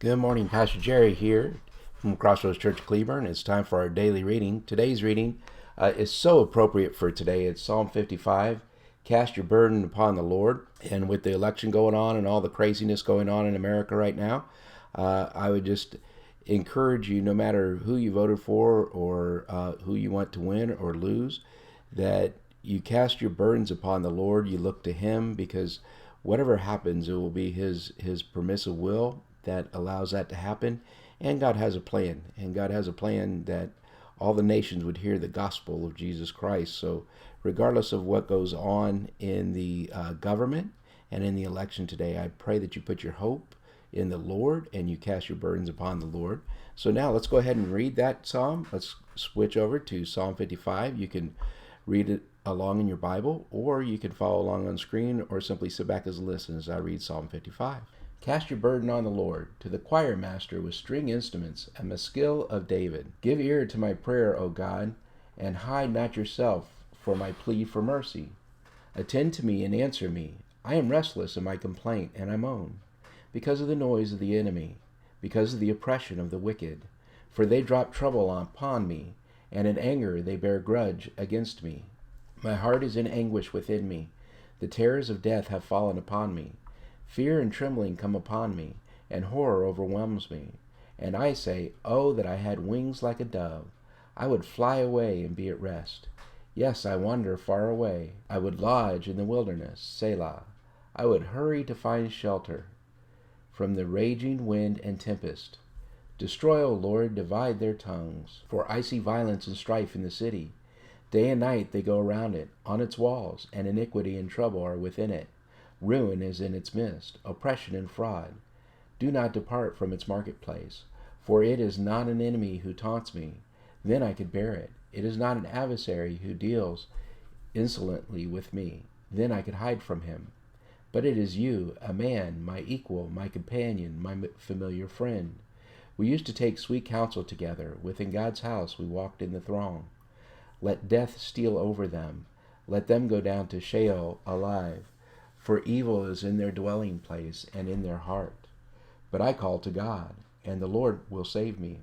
Good morning, Pastor Jerry here from Crossroads Church Cleburne. It's time for our daily reading. Today's reading is so appropriate for today. It's Psalm 55. Cast your burden upon the Lord. And with the election going on and all the craziness going on in America right now, I would just encourage you, no matter who you voted for or who you want to win or lose, that you cast your burdens upon the Lord. You look to Him, because whatever happens, it will be His permissive will that allows that to happen. And God has a plan. And God has a plan that all the nations would hear the gospel of Jesus Christ. So regardless of what goes on in the government and in the election today, I pray that you put your hope in the Lord and you cast your burdens upon the Lord. So now let's go ahead and read that psalm. Let's switch over to Psalm 55. You can read it along in your Bible, or you can follow along on screen, or simply sit back as a listen as I read Psalm 55. Cast your burden on the Lord, to the choir master with string instruments, a maskil of David. Give ear to my prayer, O God, and hide not yourself for my plea for mercy. Attend to me and answer me. I am restless in my complaint, and I moan, because of the noise of the enemy, because of the oppression of the wicked. For they drop trouble upon me, and in anger they bear grudge against me. My heart is in anguish within me. The terrors of death have fallen upon me. Fear and trembling come upon me, and horror overwhelms me. And I say, oh, that I had wings like a dove. I would fly away and be at rest. Yes, I wander far away. I would lodge in the wilderness, Selah. I would hurry to find shelter from the raging wind and tempest. Destroy, O Lord, divide their tongues, for I see violence and strife in the city. Day and night they go around it, on its walls, and iniquity and trouble are within it. Ruin is in its midst, oppression and fraud. Do not depart from its marketplace, for it is not an enemy who taunts me. Then I could bear it. It is not an adversary who deals insolently with me. Then I could hide from him. But it is you, a man, my equal, my companion, my familiar friend. We used to take sweet counsel together. Within God's house we walked in the throng. Let death steal over them. Let them go down to Sheol alive. For evil is in their dwelling place and in their heart. But I call to God, and the Lord will save me.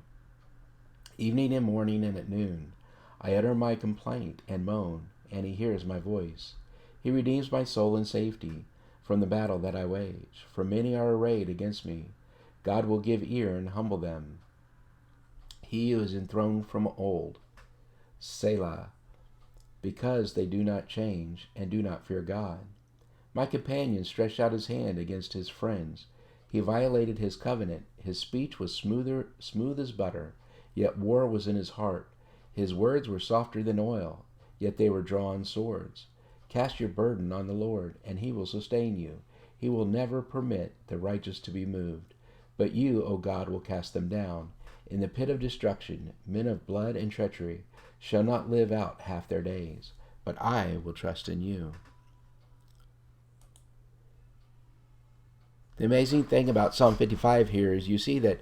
Evening and morning and at noon, I utter my complaint and moan, and He hears my voice. He redeems my soul in safety from the battle that I wage. For many are arrayed against me. God will give ear and humble them. He who is enthroned from old, Selah, because they do not change and do not fear God. My companion stretched out his hand against his friends. He violated his covenant. His speech was smooth as butter, yet war was in his heart. His words were softer than oil, yet they were drawn swords. Cast your burden on the Lord, and He will sustain you. He will never permit the righteous to be moved. But you, O God, will cast them down. In the pit of destruction, men of blood and treachery shall not live out half their days. But I will trust in you. The amazing thing about Psalm 55 here is you see that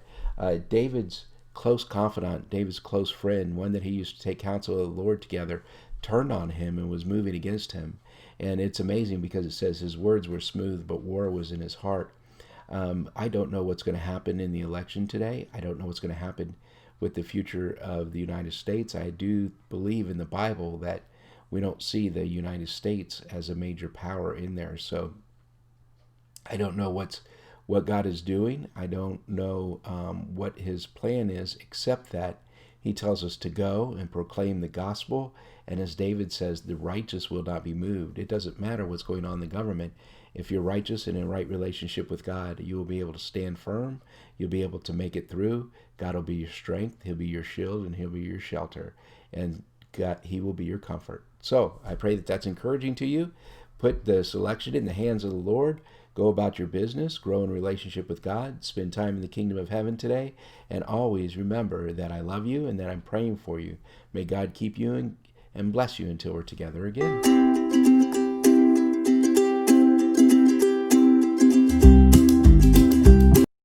David's close confidant, David's close friend, one that he used to take counsel of the Lord together, turned on him and was moving against him. And it's amazing because it says his words were smooth, but war was in his heart. I don't know what's going to happen in the election today. I don't know what's going to happen with the future of the United States. I do believe in the Bible that we don't see the United States as a major power in there. So I don't know what God is doing. I don't know what His plan is, except that He tells us to go and proclaim the gospel. And as David says, the righteous will not be moved. It doesn't matter what's going on in the government. If you're righteous and in right relationship with God, you will be able to stand firm. You'll be able to make it through. God will be your strength. He'll be your shield, and He'll be your shelter. And God, He will be your comfort. So I pray that that's encouraging to you. Put the selection in the hands of the Lord. Go about your business, grow in relationship with God, spend time in the kingdom of heaven today, and always remember that I love you and that I'm praying for you. May God keep you and bless you until we're together again.